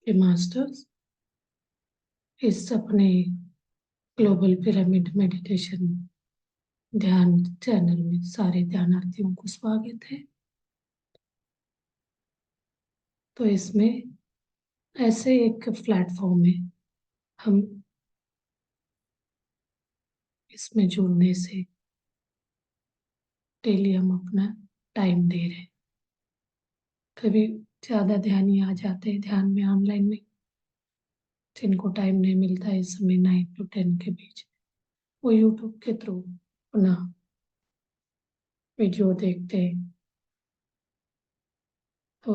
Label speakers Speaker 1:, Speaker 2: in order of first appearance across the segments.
Speaker 1: के मास्टर्स इस अपने ग्लोबल पिरामिड मेडिटेशन ध्यान चैनल में सारे ध्यानार्थियों को स्वागत है। तो इसमें ऐसे एक प्लेटफॉर्म है, हम इसमें जुड़ने से डेली हम अपना टाइम दे रहे हैं। कभी ज्यादा ध्यान ही आ जाते हैं ध्यान में ऑनलाइन में, जिनको टाइम नहीं मिलता है इस समय 9 to 10 के बीच, वो यूट्यूब के थ्रू अपना वीडियो देखते हैं। तो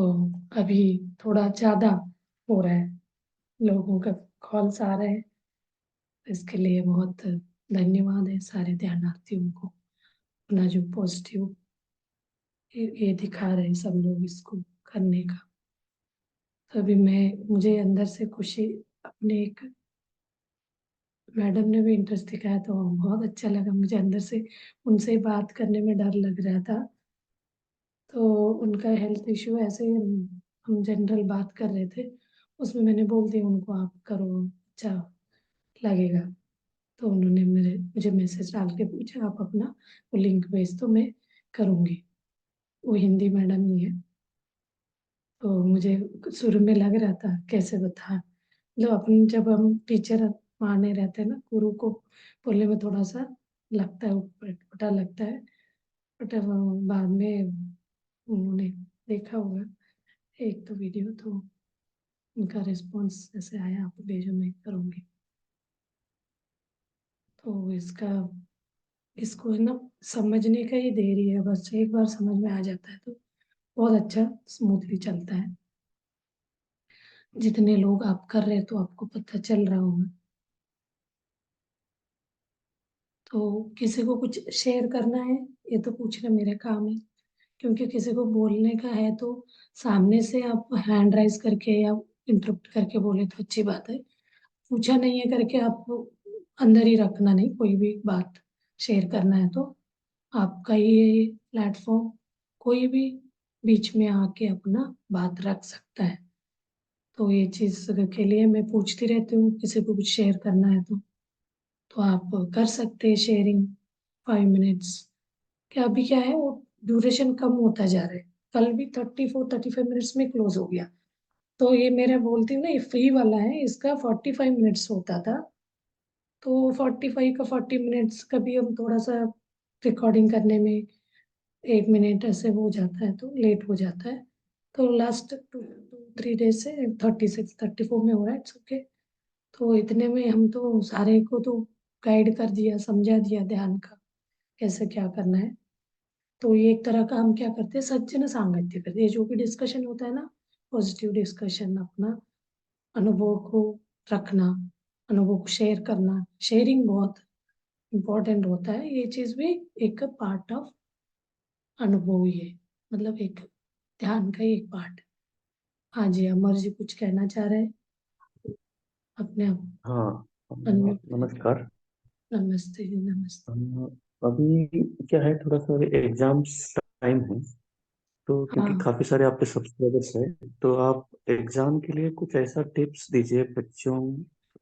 Speaker 1: अभी थोड़ा ज्यादा हो रहा है, लोगों का कॉल्स आ रहे हैं। इसके लिए बहुत धन्यवाद है सारे ध्यानार्थियों को। अपना जो पॉजिटिव ये दिखा रहे हैं सब लोग इसको करने का। तो अभी मुझे अंदर से खुशी, अपने एक मैडम ने भी इंटरेस्ट दिखाया तो बहुत अच्छा लगा मुझे अंदर से। उनसे बात करने में डर लग रहा था, तो उनका हेल्थ इश्यू ऐसे ही हम जनरल बात कर रहे थे, उसमें मैंने बोल दिया उनको आप करो, अच्छा लगेगा। तो उन्होंने मुझे मैसेज डाल के पूछा आप अपना वो लिंक भेज तो मैं करूँगी। वो हिंदी मैडम ही है। तो मुझे शुरू में लग रहा था कैसे बता, मतलब अपन जब हम टीचर माने रहते हैं ना, गुरु को बोलने में थोड़ा सा लगता है, उठा लगता है। बट बाद में उन्होंने देखा होगा एक तो वीडियो, तो उनका रिस्पॉन्स जैसे आया आप भेजो मैं करूँगी। तो इसको है ना समझने का ही देरी है, बस एक बार समझ में आ जाता है तो बहुत अच्छा स्मूथली चलता है। जितने लोग आप कर रहे हैं तो आपको पता चल रहा होगा। तो किसी को कुछ शेयर करना है ये तो पूछना मेरा काम है, क्योंकि किसी को बोलने का है तो सामने से आप हैंड राइज करके या इंटरप्ट करके बोले तो अच्छी बात है। पूछा नहीं है करके आप अंदर ही रखना नहीं, कोई भी बात शेयर करना है तो आपका ये प्लेटफॉर्म, कोई भी बीच में आके अपना बात रख सकता है। तो ये चीज के लिए मैं पूछती रहती हूँ किसी को कुछ शेयर करना है तो आप कर सकते हैं शेयरिंग 5 मिनट्स। क्या अभी क्या है वो ड्यूरेशन कम होता जा रहा है, कल भी 34-35 मिनट्स में क्लोज हो गया। तो ये मेरा बोलती हूँ ना, ये फ्री वाला है, इसका 45 मिनट्स होता था। तो 45 का 40 मिनट्स कभी हम थोड़ा सा रिकॉर्डिंग करने में 1 मिनट ऐसे वो हो जाता है तो लेट हो जाता है। तो लास्ट 2-3 डेज से 36-34 में हो रहा है, इट्स ओके। तो इतने में हम तो सारे को तो गाइड कर दिया, समझा दिया ध्यान का कैसे क्या करना है। तो ये एक तरह का हम क्या करते हैं, सज्जन सांगत्य करते हैं। ये जो भी डिस्कशन होता है ना, पॉजिटिव डिस्कशन, अपना अनुभव को रखना, अनुभव को शेयर करना, शेयरिंग बहुत इम्पोर्टेंट होता है। ये चीज भी एक पार्ट ऑफ अनुभव ही है, मतलब एक ध्यान का ही एक पार्ट। हाँ जी, अमर जी कुछ कहना चाह रहे हैं अपने आप।
Speaker 2: हाँ।
Speaker 1: अनम्यूट करके।
Speaker 2: नमस्कार।
Speaker 1: नमस्ते जी, नमस्ते।
Speaker 2: अम, अभी क्या है, थोड़ा सा एग्जाम्स टाइम है, तो क्योंकि
Speaker 1: हाँ।
Speaker 2: काफी सारे आपके सब्सक्राइबर्स हैं, तो आप एग्जाम के लिए कुछ ऐसा टिप्स दीजिए।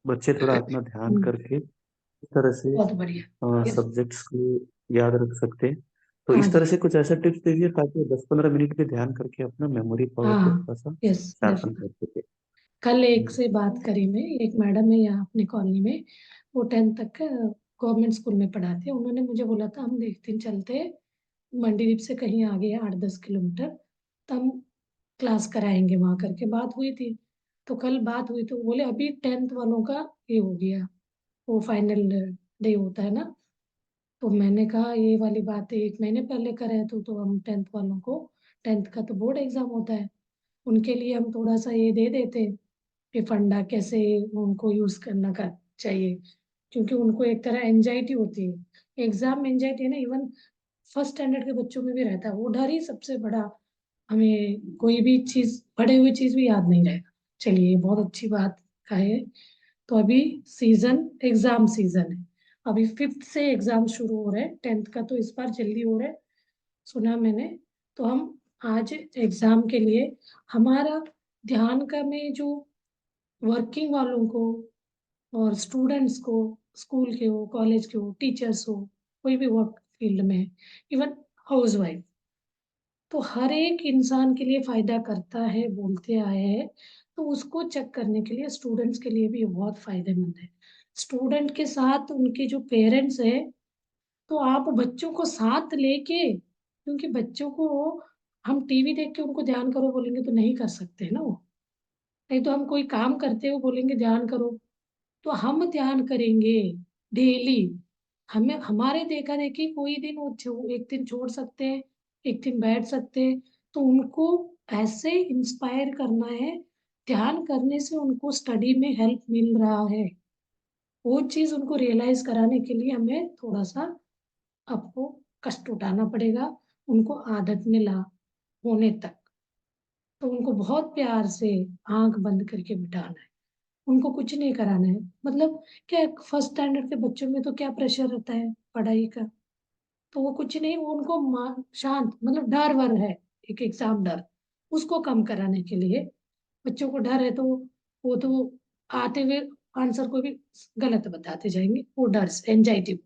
Speaker 2: बच्चे थोड़ा अपना ध्यान करके इस तरह से
Speaker 1: बहुत बढ़िया। यस।
Speaker 2: सब्जेक्ट्स को याद रख सकते हैं। तो
Speaker 1: हाँ
Speaker 2: इस तरह
Speaker 1: जी।
Speaker 2: से कुछ ऐसा टिप्स दीजिए ताकि 10-15 मिनट भी ध्यान करके अपना मेमोरी पावर को
Speaker 1: हाँ।
Speaker 2: थोड़ा सा
Speaker 1: यस।
Speaker 2: शार्पन कर सके।
Speaker 1: कल एक से बात करी मैं, एक मैडम है यहाँ अपनी कॉलोनी में, वो 10th तक गवर्नमेंट स्कूल में पढ़ाते हैं। उन्होंने मुझे बोला था हम एक दिन चलते हैं मंडीदीप से कहीं आगे है 8-10 किलोमीटर, तो हम क्लास कराएंगे वहां करके बात हुई थी। तो कल बात हुई तो बोले अभी 10th वालों का ये हो गया, वो फाइनल डे होता है ना। तो मैंने कहा ये वाली बात 1 महीने पहले करे तो हम 10th वालों को, 10th का तो बोर्ड एग्जाम होता है, उनके लिए हम थोड़ा सा ये दे देते कि फंडा कैसे उनको यूज करना का चाहिए। क्योंकि उनको एक तरह एंजाइटी होती है, एग्जाम में एंजाइटी है ना, इवन फर्स्ट स्टैंडर्ड के बच्चों में भी रहता है वो डर ही सबसे बड़ा। हमें कोई भी चीज, पढ़े हुई चीज भी याद नहीं रहेगा। चलिए ये बहुत अच्छी बात का है। तो अभी सीजन, एग्जाम सीजन है, अभी 5th से एग्जाम शुरू हो रहे हैं, 10th का तो इस बार जल्दी हो रहा है सुना मैंने। तो हम आज एग्जाम के लिए हमारा ध्यान का में जो वर्किंग वालों को और स्टूडेंट्स को, स्कूल के हो, कॉलेज के हो, टीचर्स हो, कोई भी वर्क फील्ड में, इवन हाउस वाइफ, तो हर एक इंसान के लिए फायदा करता है बोलते आए हैं। तो उसको चेक करने के लिए स्टूडेंट्स के लिए भी ये बहुत फायदेमंद है। स्टूडेंट के साथ उनके जो पेरेंट्स है, तो आप बच्चों को साथ लेके, क्योंकि बच्चों को हम टीवी देख के उनको ध्यान करो बोलेंगे तो नहीं कर सकते ना वो। नहीं तो हम कोई काम करते हो बोलेंगे ध्यान करो, तो हम ध्यान करेंगे डेली। हमें हमारे देखा देखी कोई दिन एक दिन छोड़ सकते हैं, एक दिन बैठ सकते हैं। तो उनको ऐसे इंस्पायर करना है, ध्यान करने से उनको स्टडी में हेल्प मिल रहा है। वो चीज उनको रियलाइज कराने के लिए हमें थोड़ा सा आपको कष्ट उठाना पड़ेगा, उनको आदत में ला होने तक। तो उनको बहुत प्यार से आंख बंद करके बिठाना है, उनको कुछ नहीं कराना है। मतलब क्या, फर्स्ट स्टैंडर्ड के बच्चों में तो क्या प्रेशर रहता है पढ़ाई का, तो वो कुछ नहीं, वो उनको शांत, मतलब डर वर है, एक एग्जाम डर, उसको कम कराने के लिए। बच्चों को डर है तो वो तो आते हुए आंसर को भी गलत बताते जाएंगे, वो डर से एंजाइटी।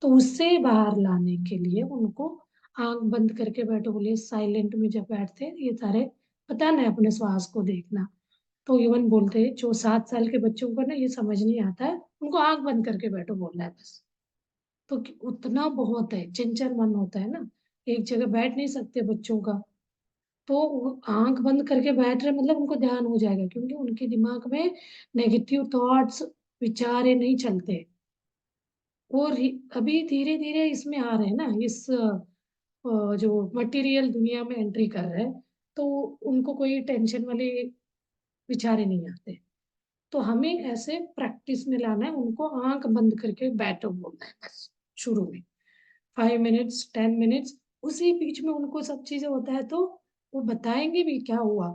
Speaker 1: तो उससे बाहर लाने के लिए उनको आंख बंद करके बैठो, बोलिए साइलेंट में जब बैठते हैं ये सारे बताना है, अपने श्वास को देखना। तो इवन बोलते हैं जो 7 साल के बच्चों को ना ये समझ नहीं आता है, उनको आंख बंद करके बैठो बोलना है बस। तो उतना बहुत है, चंचल मन होता है ना, एक जगह बैठ नहीं सकते बच्चों का। तो वो आंख बंद करके बैठ रहे मतलब उनको ध्यान हो जाएगा, क्योंकि उनके दिमाग में नेगेटिव थॉट्स, विचार ये नहीं चलते। और अभी धीरे धीरे इसमें आ रहे हैं ना, इस जो मटेरियल दुनिया में एंट्री कर रहे हैं, तो उनको कोई टेंशन वाले विचार ही नहीं आते। तो हमें ऐसे प्रैक्टिस में लाना है, उनको आंख बंद करके बैठो बोलना है बस शुरू में, 5 मिनट्स 10 मिनट्स। उसी बीच में उनको सब चीजें होता है तो वो बताएंगे भी क्या हुआ,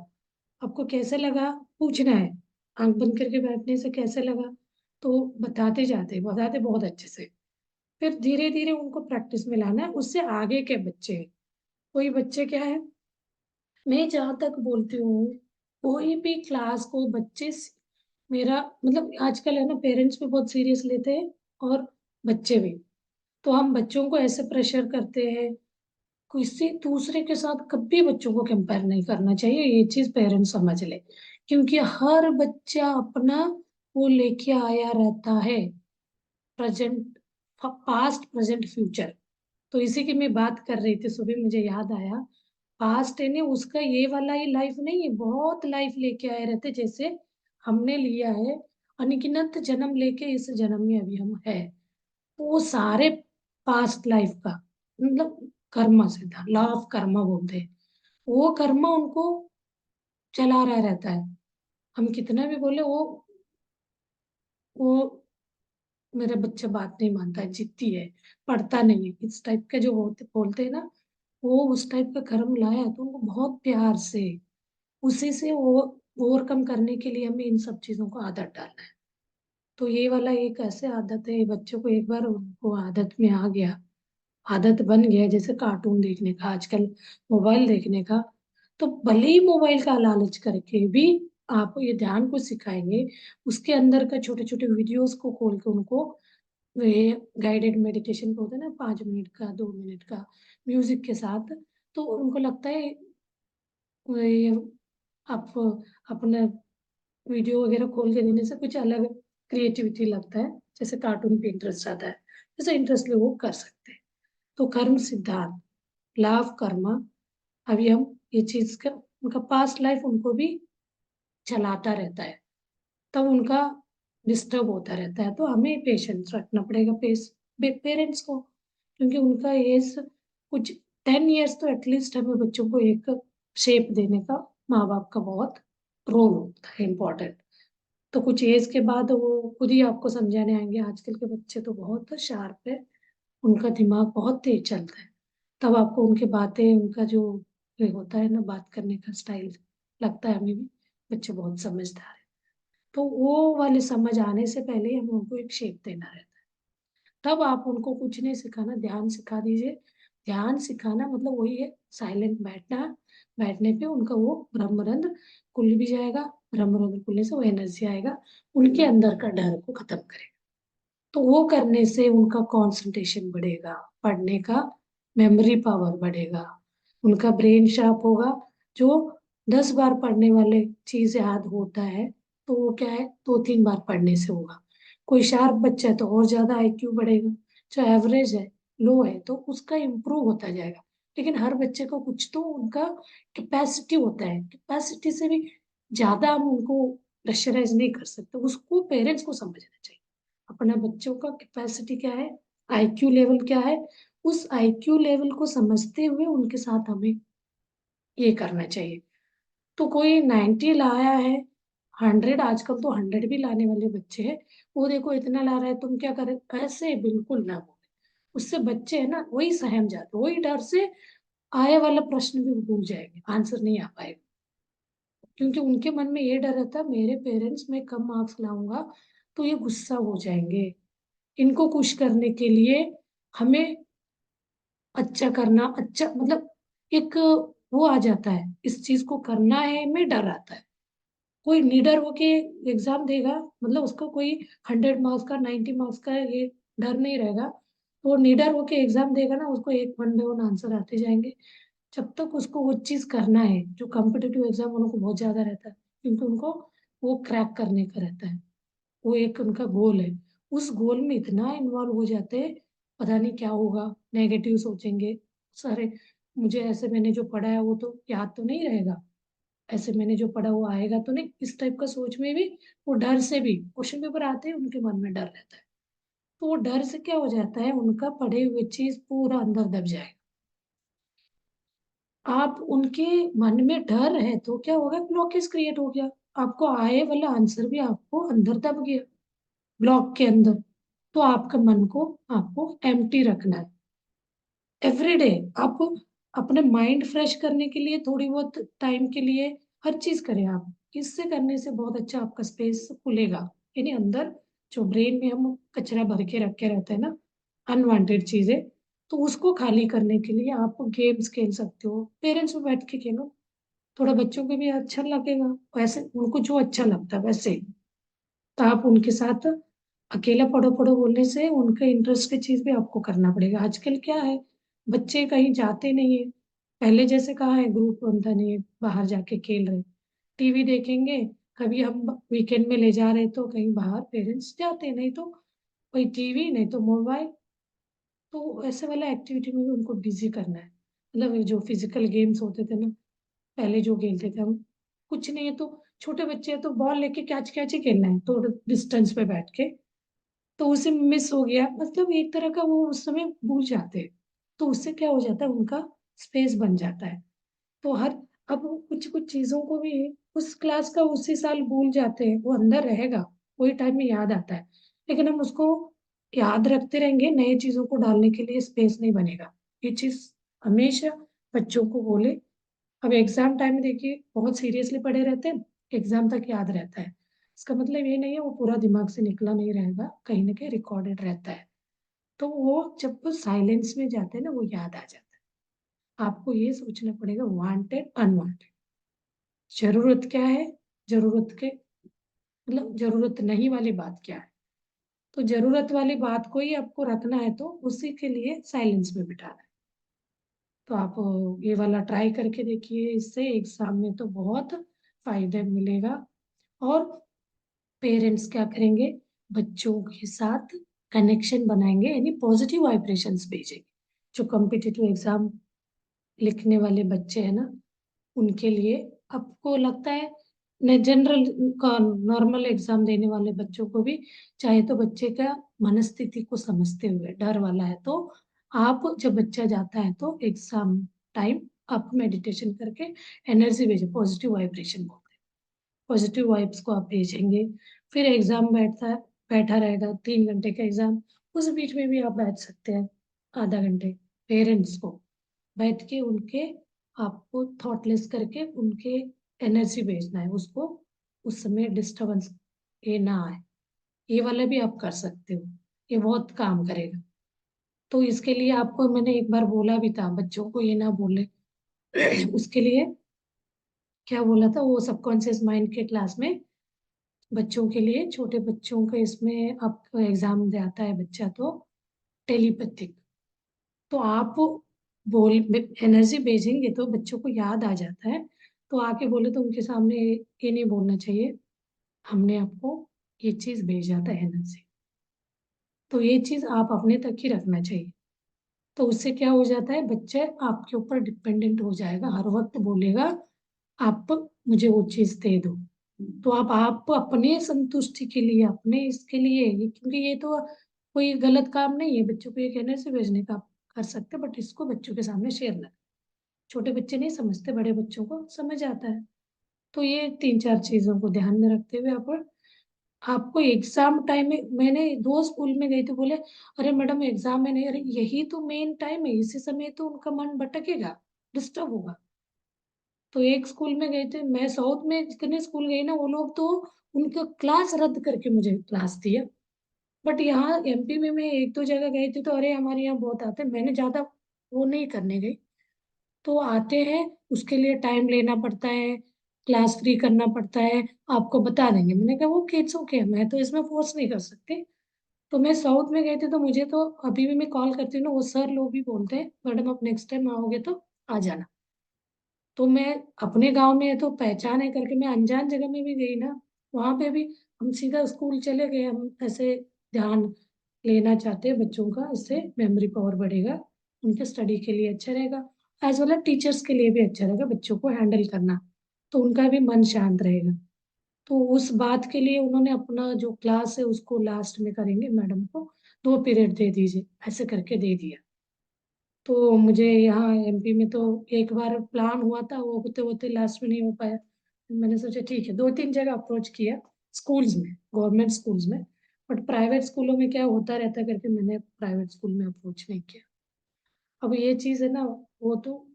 Speaker 1: आपको कैसे लगा, पूछना है, आंख बंद करके बैठने से कैसे लगा। तो बताते बहुत अच्छे से। फिर धीरे धीरे उनको प्रैक्टिस में लाना है। उससे आगे के बच्चे, कोई बच्चे क्या है, मैं जहां तक बोलती हूँ, कोई भी क्लास को बच्चे मेरा मतलब आजकल है ना, पेरेंट्स भी बहुत सीरियस लेते हैं और बच्चे भी। तो हम बच्चों को ऐसे प्रेशर करते हैं, किसी दूसरे के साथ कभी बच्चों को कंपेयर नहीं करना चाहिए, ये चीज पेरेंट्स समझ ले। क्योंकि हर बच्चा अपना वो लेके आया रहता है, प्रेजेंट, पास्ट प्रेजेंट फ्यूचर। तो इसी की मैं बात कर रही थी सुबह, मुझे याद आया। पास्ट है ना, उसका ये वाला ही लाइफ नहीं है, बहुत लाइफ लेके आए रहते, जैसे हमने लिया है अनगिनत जन्म लेके इस जन्म में अभी हम है। तो वो सारे पास्ट लाइफ का मतलब कर्मा से था, लॉ ऑफ कर्मा बोलते हैं। वो कर्मा उनको चला रहा रहता है। हम कितना भी बोले, वो मेरा बच्चा बात नहीं मानता है, जिद्दी है, पढ़ता नहीं है, इस टाइप के जो बोलते हैं ना, वो उस टाइप का कर्म लाया है। तो उनको बहुत प्यार से उसी से वो ओवरकम करने के लिए हमें इन सब चीजों को आदत डालना है। तो ये वाला एक ऐसे आदत है, बच्चों को एक बार उनको आदत में आ गया, आदत बन गया, जैसे कार्टून देखने का, आजकल मोबाइल देखने का। तो भले ही मोबाइल का लालच करके भी आप ये ध्यान को सिखाएंगे, उसके अंदर का छोटे छोटे वीडियोस को खोल के उनको, ये गाइडेड मेडिटेशन का होता है ना, 5 मिनट का, 2 मिनट का, म्यूजिक के साथ, तो उनको लगता है ये आप अपने वीडियो वगैरह खोल के देने से कुछ अलग क्रिएटिविटी लगता है, जैसे कार्टून पे इंटरेस्ट आता है, जैसे इंटरेस्ट ले वो कर सकते हैं। तो कर्म सिद्धांत, लाभ कर्मा, अभी हम ये चीज का, उनका पास्ट लाइफ उनको भी चलाता रहता है, तब उनका डिस्टर्ब होता रहता है। तो हमें पेशेंस रखना पड़ेगा पेरेंट्स को, क्योंकि उनका एज कुछ 10 इयर्स तो एटलीस्ट हमें बच्चों को एक शेप देने का माँ बाप का बहुत रोल होता है इम्पोर्टेंट। तो कुछ एज के बाद वो खुद ही आपको समझाने आएंगे। आजकल के बच्चे तो बहुत शार्प है, उनका दिमाग बहुत तेज चलता है। तब आपको उनकी बातें, उनका जो ये होता है ना बात करने का स्टाइल, लगता है हमें भी बच्चे बहुत समझदार है। तो वो वाले समझ आने से पहले ही हमें उनको एक शेप देना रहता है। तब आप उनको कुछ नहीं सिखाना, ध्यान सिखा दीजिए। ध्यान सिखाना मतलब वही है, साइलेंट बैठना, बैठने पे उनका वो ब्रह्मरंध्र खुल भी जाएगा, ब्रह्म रुद्र खुलने से वो एनर्जी आएगा, उनके अंदर का डर को खत्म करेगा। तो वो करने से उनका कंसंट्रेशन बढ़ेगा, पढ़ने का मेमोरी पावर बढ़ेगा, उनका ब्रेन शार्प होगा। जो 10 बार पढ़ने वाले चीज याद होता है, तो वो क्या है, 2-3 बार पढ़ने से होगा। कोई शार्प बच्चा है तो और ज्यादा आईक्यू बढ़ेगा, जो एवरेज है, लो है, तो उसका इम्प्रूव होता जाएगा। लेकिन हर बच्चे को कुछ तो उनका कैपेसिटी होता है, कैपेसिटी से भी ज्यादा हम उनको प्रेशराइज नहीं कर सकते, उसको पेरेंट्स को समझना चाहिए अपना बच्चों का कैपेसिटी क्या है, आईक्यू लेवल क्या है। उस आईक्यू लेवल को समझते हुए उनके साथ हमें ये करना चाहिए। तो कोई 90 लाया है, 100, आजकल तो 100 भी लाने वाले बच्चे हैं, वो देखो इतना ला रहा है तुम क्या करे, ऐसे बिल्कुल ना बोले। उससे बच्चे है ना वही सहम जाते, वही डर से आए वाला प्रश्न भी भूल जाएंगे, आंसर नहीं आ पाएगा। क्योंकि उनके मन में ये डर रहता है मेरे पेरेंट्स मैं कम मार्क्स लाऊंगा तो ये गुस्सा हो जाएंगे, इनको खुश करने के लिए हमें अच्छा करना, अच्छा मतलब एक वो आ जाता है, इस चीज को करना है में डर आता है। कोई निडर होके एग्जाम देगा, मतलब उसको कोई 100 मार्क्स का 90 मार्क्स का ये डर नहीं रहेगा। तो वो निडर होके एग्जाम देगा ना, उसको एक 1 बाय 1 आंसर आते जाएंगे। जब तक उसको वो चीज करना है जो कॉम्पिटेटिव एग्जाम वालों को बहुत ज्यादा रहता है, क्योंकि उनको वो क्रैक करने का रहता है, वो एक उनका गोल है। उस गोल में इतना इन्वॉल्व हो जाते हैं, पता नहीं क्या होगा, नेगेटिव सोचेंगे सारे, मुझे ऐसे मैंने जो पढ़ा है वो तो याद तो नहीं रहेगा, ऐसे मैंने जो पढ़ा वो आएगा तो नहीं, इस टाइप का सोच में भी वो डर से भी क्वेश्चन पेपर आते हैं उनके मन में डर रहता है। तो वो डर से क्या हो जाता है, उनका पढ़े हुए चीज पूरा अंदर दब जाएगा। आप उनके मन में डर है तो क्या होगा, ब्लॉकेज क्रिएट हो गया, आपको आए वाला आंसर भी आपको अंदर दब गया, ब्लॉक के अंदर। तो आपका मन को आपको एम्प्टी रखना है एवरीडे। आप अपने माइंड फ्रेश करने के लिए थोड़ी बहुत टाइम के लिए हर चीज करें आप, इससे करने से बहुत अच्छा आपका स्पेस खुलेगा। यानी अंदर जो ब्रेन में हम कचरा भर के रखे रहते हैं ना, अनवांटेड चीजें, तो उसको खाली करने के लिए आप गेम्स खेल सकते हो, पेरेंट्स में बैठ के खेलो, थोड़ा बच्चों को भी अच्छा लगेगा, वैसे उनको जो अच्छा लगता है वैसे। तो आप उनके साथ अकेला पढ़ो पढ़ो बोलने से उनके इंटरेस्ट की चीज भी आपको करना पड़ेगा। आजकल क्या है, बच्चे कहीं जाते नहीं है, पहले जैसे कहाँ है, ग्रुप बनता नहीं है, बाहर जाके खेल रहे, टीवी देखेंगे। कभी हम वीकेंड में ले जा रहे तो कहीं बाहर पेरेंट्स जाते, नहीं तो कोई टीवी, नहीं तो मोबाइल। तो ऐसे वाला एक्टिविटी में भी उनको बिजी करना है, मतलब ये जो फिजिकल गेम्स होते थे ना, पहले जो खेलते थे हम, कुछ नहीं है तो छोटे बच्चे हैं तो बॉल लेके कैच कैच ही खेलना है, तो डिस्टेंस पे बैठ के, तो उसे मिस हो गया, मतलब एक तरह का वो उस समय भूल जाते हैं। तो उससे क्या हो जाता है, उनका स्पेस बन जाता है। तो हर, अब कुछ कुछ चीजों को भी उस क्लास का उसी साल भूल जाते हैं, वो अंदर रहेगा, कोई टाइम में याद आता है, लेकिन हम उसको याद रखते रहेंगे, नए चीजों को डालने के लिए स्पेस नहीं बनेगा। ये चीज हमेशा बच्चों को बोले। अब एग्जाम टाइम में देखिए बहुत सीरियसली पढ़े रहते हैं, एग्जाम तक याद रहता है, इसका मतलब ये नहीं है वो पूरा दिमाग से निकला नहीं रहेगा, कहीं ना कहीं रिकॉर्डेड रहता है। तो वो जब वो साइलेंस में जाते हैं ना, वो याद आ जाता है। आपको ये सोचना पड़ेगा वांटेड अनवांटेड, जरूरत क्या है, जरूरत के मतलब जरूरत नहीं वाली बात क्या है। तो जरूरत वाली बात को ही आपको रखना है, तो उसी के लिए साइलेंस में बिठाना है। तो आप ये वाला ट्राई करके देखिए, इससे एग्जाम में तो बहुत फायदा मिलेगा। और पेरेंट्स क्या करेंगे, बच्चों के साथ कनेक्शन बनाएंगे, यानी पॉजिटिव वाइब्रेशंस भेजेंगे। जो कॉम्पिटिटिव एग्जाम लिखने वाले बच्चे हैं ना, उनके लिए आपको लगता है, न जनरल का नॉर्मल एग्जाम देने वाले बच्चों को भी, चाहे तो बच्चे का मनस्थिति को समझते हुए, डर वाला है तो आप जब बच्चा जाता है तो एग्जाम टाइम आप मेडिटेशन करके एनर्जी भेजे, पॉजिटिव वाइब्रेशन बोलते हैं, पॉजिटिव वाइब्स को आप भेजेंगे। फिर एग्जाम बैठा रहेगा 3 घंटे का एग्जाम, उस बीच में भी आप बैठ सकते हैं आधा घंटे, पेरेंट्स को बैठ के उनके, आपको थॉटलेस करके उनके एनर्जी भेजना है उसको, उस समय डिस्टरबेंस ये ना आए। ये वाला भी आप कर सकते हो, ये बहुत काम करेगा। तो इसके लिए आपको मैंने एक बार बोला भी था बच्चों को ये ना बोले उसके लिए क्या बोला था वो सबकॉन्शियस माइंड के क्लास में बच्चों के लिए, छोटे बच्चों के इसमें आपको एग्जाम दे आता है बच्चा तो टेलीपैथिक, तो आप बोल एनर्जी भेजेंगे तो बच्चों को याद आ जाता है। तो आके बोले तो उनके सामने ये नहीं बोलना चाहिए हमने आपको ये चीज भेजा था एनर्जी, तो ये चीज आप अपने तक ही रखना चाहिए। तो उससे क्या हो जाता है, बच्चे आपके ऊपर डिपेंडेंट हो जाएगा, हर वक्त बोलेगा आप मुझे वो चीज दे दो। तो आप अपने संतुष्टि के लिए, अपने इसके लिए क्योंकि ये तो कोई गलत काम नहीं है बच्चों को ये कहने से भेजने का, आप कर सकते, बट इसको बच्चों के सामने शेयर ना, छोटे बच्चे नहीं समझते, बड़े बच्चों को समझ आता है। तो ये 3-4 चीजों को ध्यान में रखते हुए आप आपको एग्जाम टाइम में, मैंने 2 स्कूल में गई तो बोले अरे मैडम एग्जाम में नहीं, अरे यही तो मेन टाइम है, इसी समय तो उनका मन भटकेगा, डिस्टर्ब होगा। तो एक स्कूल में गए थे, मैं साउथ में जितने स्कूल गई ना वो लोग तो उनका क्लास रद्द करके मुझे क्लास दिया। बट यहाँ एमपी में मैं 1-2 जगह गई थी तो अरे हमारे यहाँ बहुत आते हैं, मैंने ज्यादा वो नहीं करने गई। तो आते हैं उसके लिए टाइम लेना पड़ता है, क्लास फ्री करना पड़ता है, आपको बता देंगे। मैंने कहा वो किड्स ओके, मैं तो इसमें फोर्स नहीं कर सकती। तो मैं साउथ में गई थी तो मुझे तो अभी भी मैं कॉल करती हूँ ना, वो सर लोग भी बोलते हैं मैडम आप नेक्स्ट टाइम आओगे तो आ जाना। तो मैं अपने गांव में है तो पहचान है करके मैं अनजान जगह में भी गई ना, वहां पे भी हम सीधा स्कूल चले गए, हम ऐसे ध्यान लेना चाहते हैं बच्चों का, इससे मेमोरी पावर बढ़ेगा, उनके स्टडी के लिए अच्छा रहेगा, एज वेल एज टीचर्स के लिए भी अच्छा रहेगा बच्चों को हैंडल करना, तो उनका भी मन शांत रहेगा। तो उस बात के लिए उन्होंने अपना जो क्लास है उसको लास्ट में करेंगे, मैडम को 2 पीरियड दे दीजिए ऐसे करके दे दिया। तो मुझे यहाँ एमपी में तो एक बार प्लान हुआ था, वो होते होते लास्ट में नहीं हो पाया। मैंने सोचा ठीक है, 2-3 जगह अप्रोच किया स्कूल्स में, गवर्नमेंट स्कूल्स में, बट प्राइवेट स्कूलों में क्या होता रहता करके मैंने प्राइवेट स्कूल में अप्रोच नहीं किया। अब ये चीज़ है ना, वो तो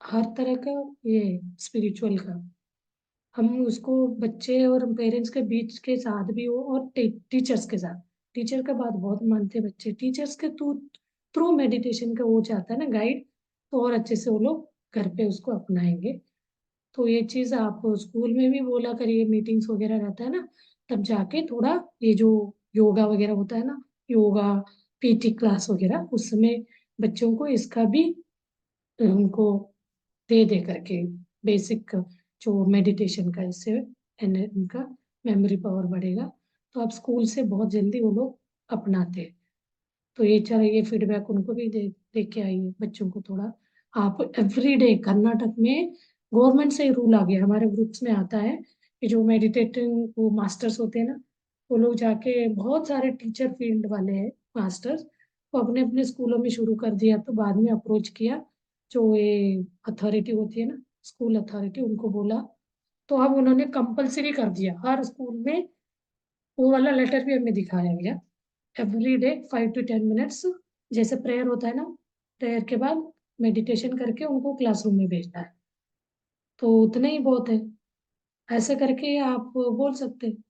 Speaker 1: हर तरह का ये स्पिरिचुअल का, हम उसको बच्चे और पेरेंट्स के बीच के साथ भी हो और टीचर्स के साथ, टीचर का बात बहुत मानते हैं बच्चे, टीचर्स के थ्रू थ्रू मेडिटेशन का वो चाहता है ना गाइड, तो और अच्छे से वो लोग घर पे उसको अपनाएंगे। तो ये चीज आप स्कूल में भी बोला करिए, मीटिंग्स वगैरह रहता है ना, तब जाके थोड़ा ये जो योगा वगैरह होता है ना, योगा पीटी क्लास वगैरह, उसमें बच्चों को इसका भी उनको दे दे करके बेसिक जो मेडिटेशन का, इससे उनका मेमोरी पावर बढ़ेगा। तो आप स्कूल से बहुत जल्दी वो लोग अपनाते हैं। तो ये चलो ये फीडबैक उनको भी दे के आइए बच्चों को थोड़ा। आप एवरी डे, कर्नाटक में गवर्नमेंट से ही रूल आ गया, हमारे ग्रुप्स में आता है कि जो मेडिटेटिंग वो मास्टर्स होते हैं ना, वो लोग जाके बहुत सारे टीचर फील्ड वाले हैं मास्टर्स, वो अपने अपने स्कूलों में शुरू कर दिया। तो बाद में अप्रोच किया जो ये अथॉरिटी होती है ना, स्कूल अथॉरिटी, उनको बोला, तो अब उन्होंने कंपलसरी कर दिया हर स्कूल में, वो वाला लेटर भी हमें दिखाया गया, एवरी डे 5 to 10 मिनट्स, जैसे प्रेयर होता है ना, प्रेयर के बाद मेडिटेशन करके उनको क्लासरूम में भेजना है, तो उतना ही बहुत है। ऐसे करके आप बोल सकते हैं,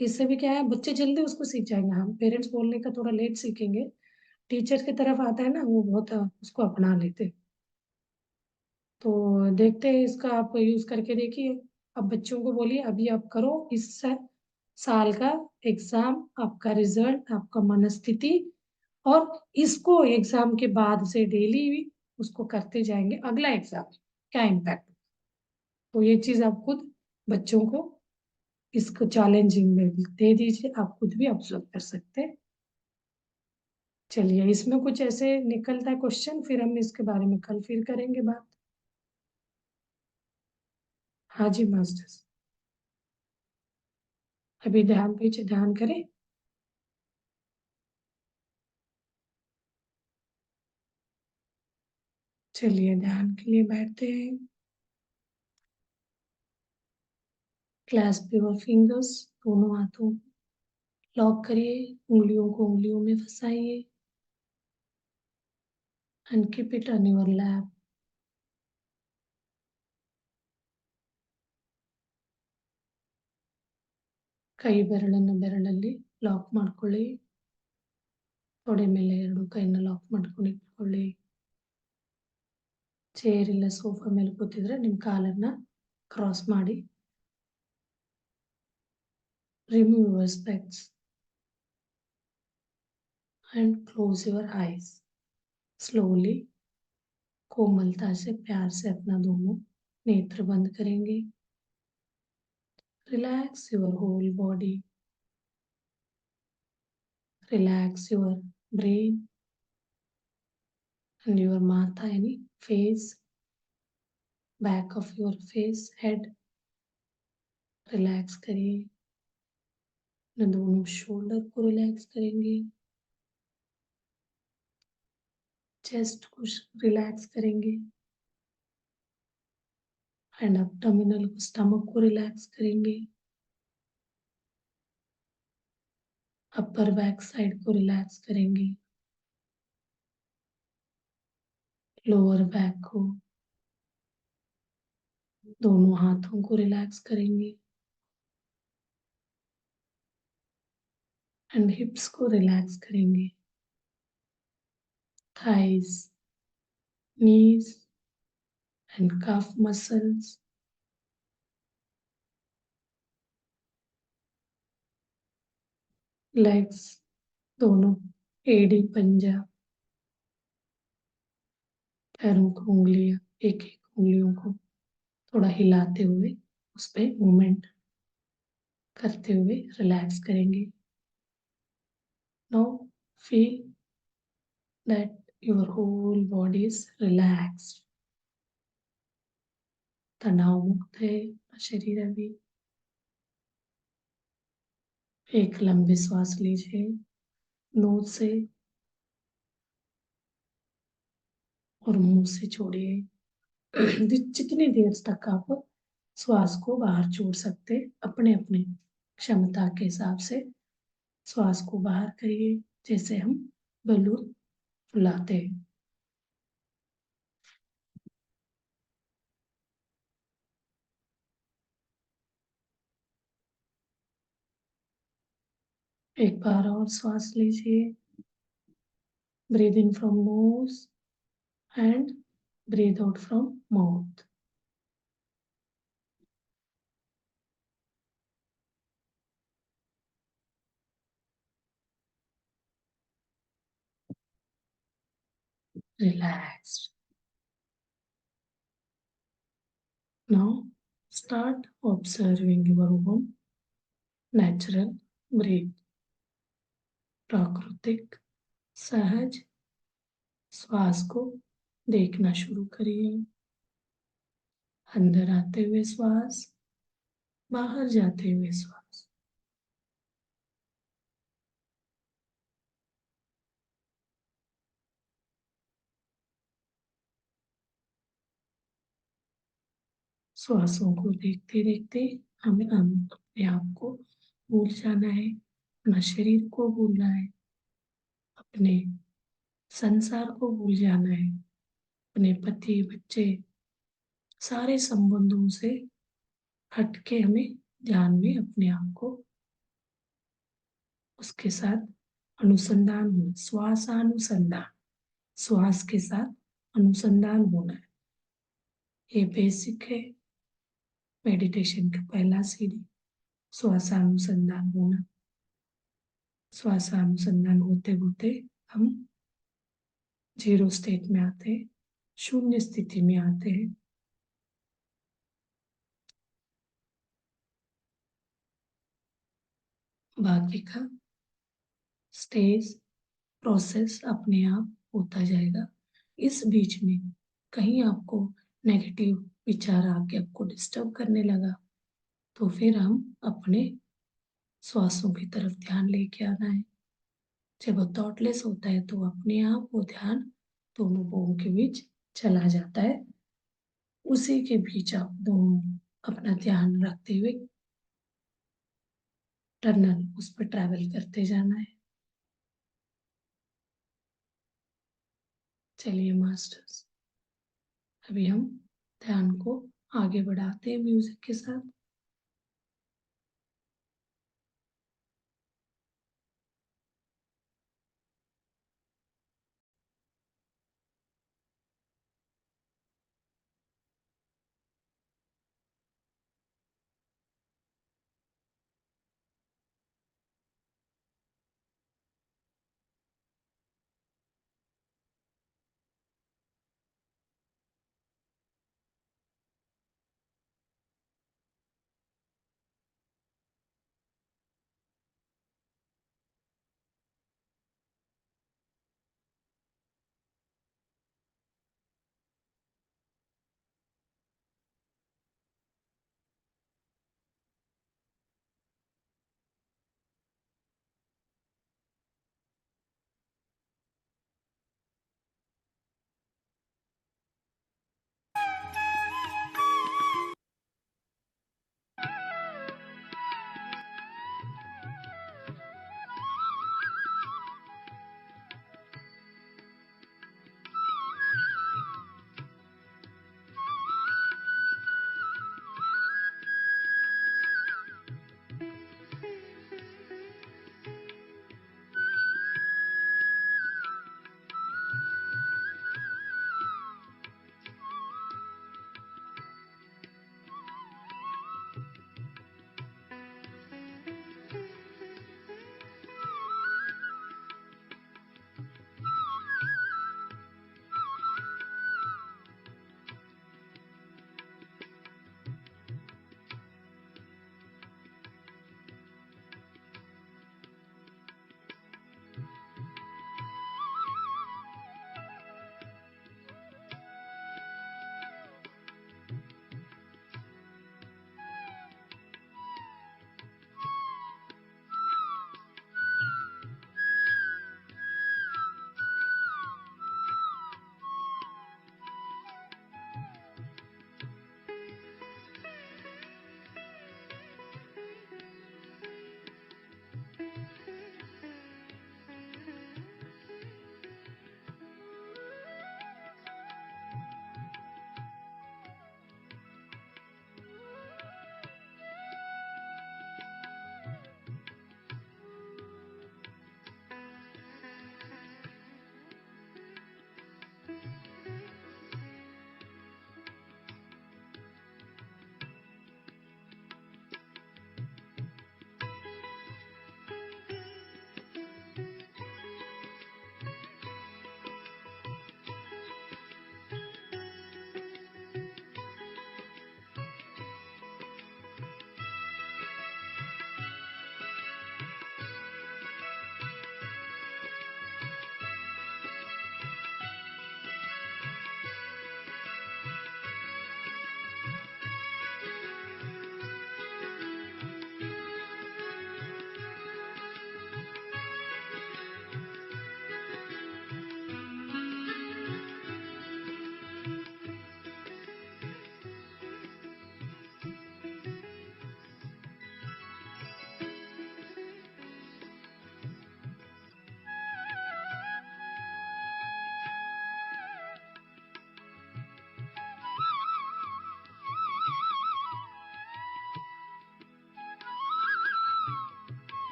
Speaker 1: इससे भी क्या है बच्चे जल्दी उसको सीख जाएंगे, हम पेरेंट्स बोलने का थोड़ा लेट सीखेंगे, टीचर की तरफ आता है ना वो बहुत उसको अपना लेते हैं। तो देखते हैं इसका, आप यूज करके देखिए। अब बच्चों को बोलिए अभी आप करो इस साल का एग्जाम, आपका रिजल्ट, आपका मनस्थिति, और इसको एग्जाम के बाद से डेली उसको करते जाएंगे, अगला एग्जाम क्या इम्पैक्ट। तो ये चीज आप खुद बच्चों को इसको चैलेंजिंग में दे दीजिए, आप खुद भी ऑब्जर्व कर सकते हैं। चलिए इसमें कुछ ऐसे निकलता है क्वेश्चन, फिर हम इसके बारे में कल फिर करेंगे बात। हाँ जी मास्टर्स, अभी ध्यान पीछे ध्यान करें। चलिए ध्यान के लिए बैठते हैं। क्लैस्प योर फिंगर्स, दोनों हाथों लॉक करिए, उंगलियों को उंगलियों में फंसाइए, and keep it on your lap. ಕೈ ಬೆರಳನ್ನು ಬೆರಳಲ್ಲಿ ಲಾಕ್ ಮಾಡ್ಕೊಳ್ಳಿ, ತೊಡೆ ಮೇಲೆ 2 ಕೈನ ಲಾಕ್ ಮಾಡ್ಕೊಂಡು ಇಟ್ಕೊಳ್ಳಿ. ಚೇರ್ ಇಲ್ಲ ಸೋಫಾ ಮೇಲೆ ಕೂತಿದ್ರೆ ನಿಮ್ಮ ಕಾಲನ್ನ ಕ್ರಾಸ್ ಮಾಡಿ. Remove your specs and close your eyes. Slowly, कोमलता से प्यार से अपना दोनों नेत्र बंद करेंगे. Relax your whole body. Relax your brain and your matha यानी face, back of your face, head. Relax करिए. अपने दोनों शोल्डर को रिलैक्स करेंगे. चेस्ट को रिलैक्स करेंगे. एंड एब्डोमिनल स्टमक को रिलैक्स करेंगे. अपर बैक साइड को रिलैक्स करेंगे. लोअर बैक को, दोनों हाथों को रिलैक्स करेंगे. एंड हिप्स को रिलैक्स करेंगे. Thighs, knees and cuff muscles. Legs, दोनों एड़ी पंजा, पैरों को उंगलियां, एक एक उंगलियों को थोड़ा हिलाते हुए उस पे मूवमेंट करते हुए रिलैक्स करेंगे. Now feel that your whole body is relaxed. तनाव मुक्त है शरीर अभी. एक लंबी श्वास लीजिए नोज से और मुंह से छोड़िए. जितनी देर तक आप श्वास को बाहर छोड़ सकते, अपने अपने क्षमता के हिसाब से श्वास को बाहर करिए, जैसे हम बलून फुलाते हैं. एक बार और श्वास लीजिए. Breathe in from knows and breathe out from mouth. Relaxed. Now start observing your own natural breath. प्राकृतिक सहज श्वास को देखना शुरू करिए. अंदर आते हुए श्वास, बाहर जाते हुए श्वास. श्वासों को देखते देखते हमें अपने आप को भूल जाना है. अपना शरीर को भूलना है. अपने संसार को भूल जाना है. अपने पति बच्चे सारे संबंधों से हटके हमें ध्यान में अपने आप को उसके साथ अनुसंधान होना. श्वासानुसंधान, श्वास के साथ अनुसंधान होना है. ये बेसिक है मेडिटेशन का पहला सीढ़ी. श्वासानुसंधान होना. श्वासानुसंधान होते होते हम जीरो स्टेट में आते हैं, शून्य स्थिति में आते हैं. बाकी का स्टेज प्रोसेस अपने आप होता जाएगा. इस बीच में कहीं आपको नेगेटिव विचार आके आपको डिस्टर्ब करने लगा, तो फिर हम अपने श्वासों की तरफ ध्यान लेके आना है. जब वो थॉटलेस होता है तो अपने आप वो ध्यान दोनों बोन के बीच चला जाता है. उसी के बीच आप दोनों अपना ध्यान रखते हुए टनल उस पर ट्रैवल करते जाना है. चलिए मास्टर्स, अभी हम ध्यान को आगे बढ़ाते हैं म्यूजिक के साथ.